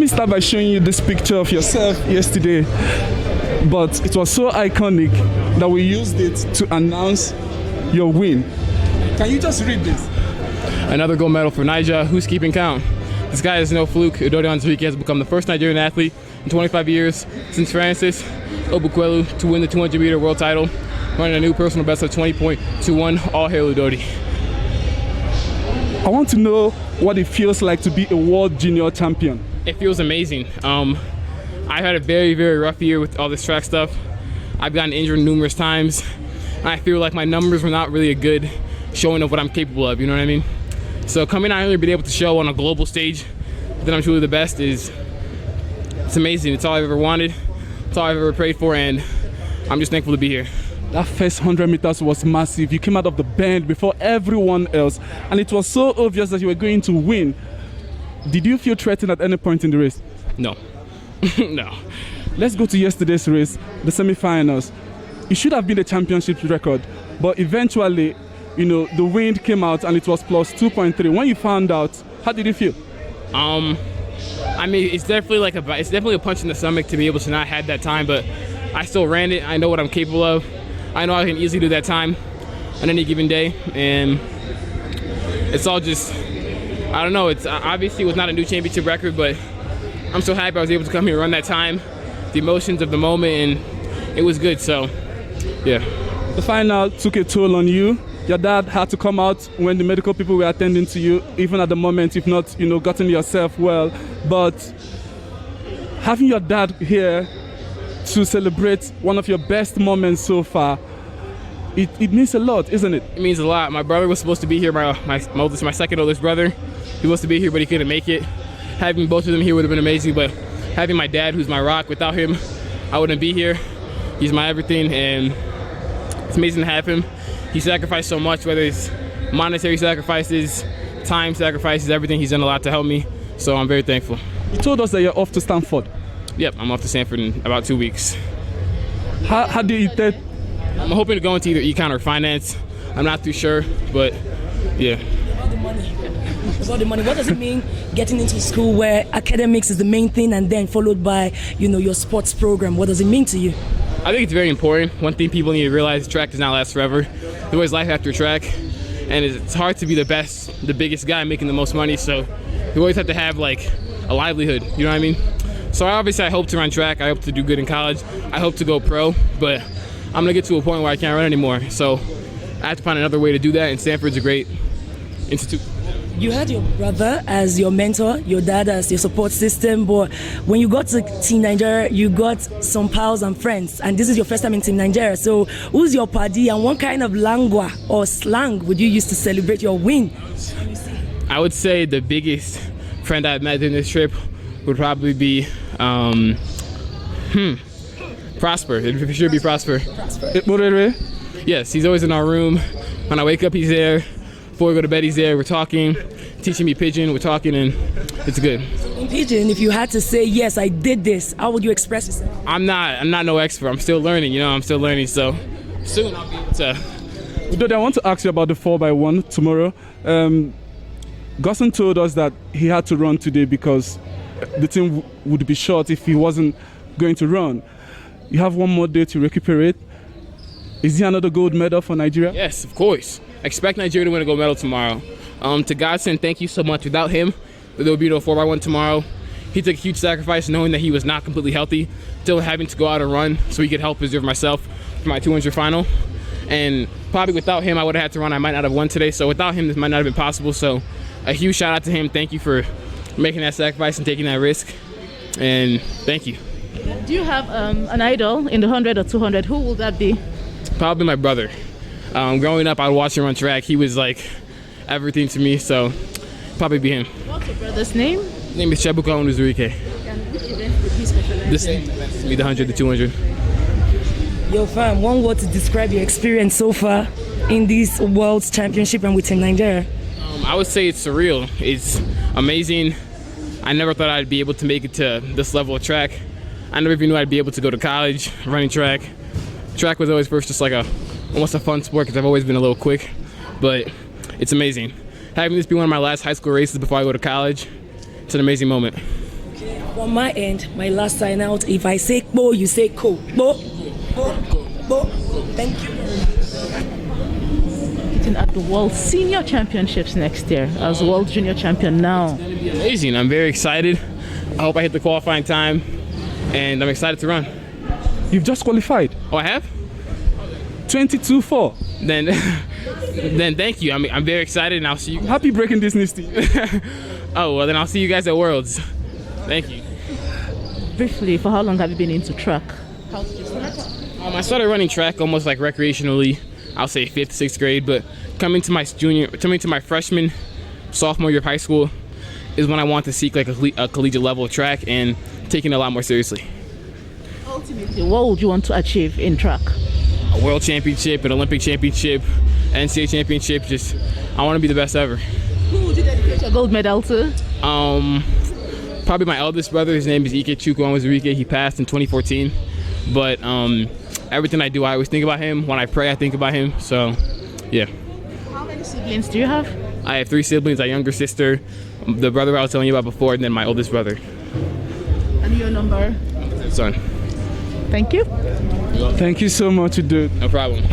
me start by showing you this picture of yourself yesterday, but it was so iconic that we used it to announce your win. Can you just read this? Another gold medal for Niger. Who's keeping count? This guy is no fluke. Udodi Onwuzurike has become the first Nigerian athlete in 25 years since Francis Obukwelu to win the 200-meter world title, running a new personal best of 20.21. All hail Udodi. I want to know what it feels like to be a world junior champion. It feels amazing. I've had a very, very rough year with all this track stuff. I've gotten injured numerous times. I feel like my numbers were not really a good showing of what I'm capable of, you know what I mean? So coming out here and being able to show on a global stage that I'm truly the best it's amazing. It's all I've ever wanted. It's all I've ever prayed for, and I'm just thankful to be here. That first 100 meters was massive. You came out of the bend before everyone else, and it was so obvious that you were going to win. Did you feel threatened at any point in the race? No. No. Let's go to yesterday's race, the semi-finals. It should have been the championship record, but eventually, you know, the wind came out and it was plus 2.3. When you found out, how did you feel? I mean, it's definitely a punch in the stomach to be able to not have that time, but I still ran it. I know what I'm capable of. I know I can easily do that time on any given day, and it's all just, I don't know, it's obviously it was not a new championship record, but I'm so happy I was able to come here and run that time, the emotions of the moment, and it was good, so yeah. The final took a toll on you. Your dad had to come out when the medical people were attending to you, even at the moment, if not, you know, gotten yourself well. But having your dad here to celebrate one of your best moments so far, it means a lot, isn't it? It means a lot. My brother was supposed to be here, my second oldest brother. He was supposed to be here, but he couldn't make it. Having both of them here would have been amazing, but having my dad, who's my rock, without him, I wouldn't be here. He's my everything, and it's amazing to have him. He sacrificed so much, whether it's monetary sacrifices, time sacrifices, everything. He's done a lot to help me, so I'm very thankful. You told us that you're off to Stanford. Yep, I'm off to Stanford in about 2 weeks. How do you think? I'm hoping to go into either econ or finance. I'm not too sure, but yeah. About the money. About the money. What does it mean getting into school where academics is the main thing and then followed by, you know, your sports program? What does it mean to you? I think it's very important. One thing people need to realize, track does not last forever. There's always life after track, and it's hard to be the best, the biggest guy making the most money, so you always have to have like a livelihood, you know what I mean? So obviously I hope to run track, I hope to do good in college, I hope to go pro, but I'm gonna get to a point where I can't run anymore, so I have to find another way to do that, and Stanford's a great institute. You had your brother as your mentor, your dad as your support system, but when you got to Team Nigeria, you got some pals and friends, and this is your first time in Team Nigeria. So who's your paddy, and what kind of lingua or slang would you use to celebrate your win? I would say the biggest friend I've met during this trip would probably be Prosper. It should be Prosper. Yes, he's always in our room. When I wake up, he's there. Before we go to bed, he's there. We're talking, teaching me Pidgin. We're talking, and it's good. In Pidgin, if you had to say, yes, I did this, how would you express yourself? I'm not no expert. I'm still learning, you know, I'm still learning, so soon I'll be able to. Udodi, I want to ask you about the 4x1 tomorrow. Gosson told us that he had to run today because the team would be short if he wasn't going to run. You have one more day to recuperate. Is he another gold medal for Nigeria? Yes, of course. Expect Nigeria to win a gold medal tomorrow. To Godson, thank you so much. Without him, there would be no 4x1 tomorrow. He took a huge sacrifice knowing that he was not completely healthy, still having to go out and run so he could help preserve myself for my 200 final. And probably without him, I would have had to run. I might not have won today. So without him, this might not have been possible. So a huge shout out to him. Thank you for making that sacrifice and taking that risk. And thank you. Do you have an idol in the 100 or 200? Who will that be? Probably my brother. Growing up, I would watch him run track. He was like everything to me, so probably be him. What's your brother's name? His name is Udodi Onwuzurike. And which event did he specialize This in? is the 100, the 200. Yo fam, one word to describe your experience so far in this World Championship and with Team Nigeria. I would say it's surreal. It's amazing. I never thought I'd be able to make it to this level of track. I never even knew I'd be able to go to college running track. Track was always first just like almost a fun sport because I've always been a little quick, but it's amazing. Having this be one of my last high school races before I go to college, it's an amazing moment. On my end, my last sign out, if I say Bo, you say Ko. Bo. Thank you. At the World Senior Championships next year as World Junior Champion now. It's going to be amazing. I'm very excited. I hope I hit the qualifying time, and I'm excited to run. You've just qualified. Oh, I have? 22.4. Then thank you. I'm very excited, and I'll see you. Happy breaking this news to you. Oh, well, then I'll see you guys at Worlds. Thank you. Briefly, for how long have you been into track? I started running track almost like recreationally. I'll say 5th, 6th grade, but coming to my freshman, sophomore year of high school is when I want to seek like a collegiate level of track and taking it a lot more seriously. Ultimately, what would you want to achieve in track? A world championship, an Olympic championship, NCAA championship. Just, I want to be the best ever. Who would you dedicate your gold medal to? Probably my eldest brother. His name is Udodi Onwuzurike. He passed in 2014, but everything I do, I always think about him. When I pray, I think about him. So, yeah. How many siblings do you have? I have 3 siblings, a younger sister, the brother I was telling you about before, and then my oldest brother. And your number? Son. Thank you. Thank you so much, dude. No problem.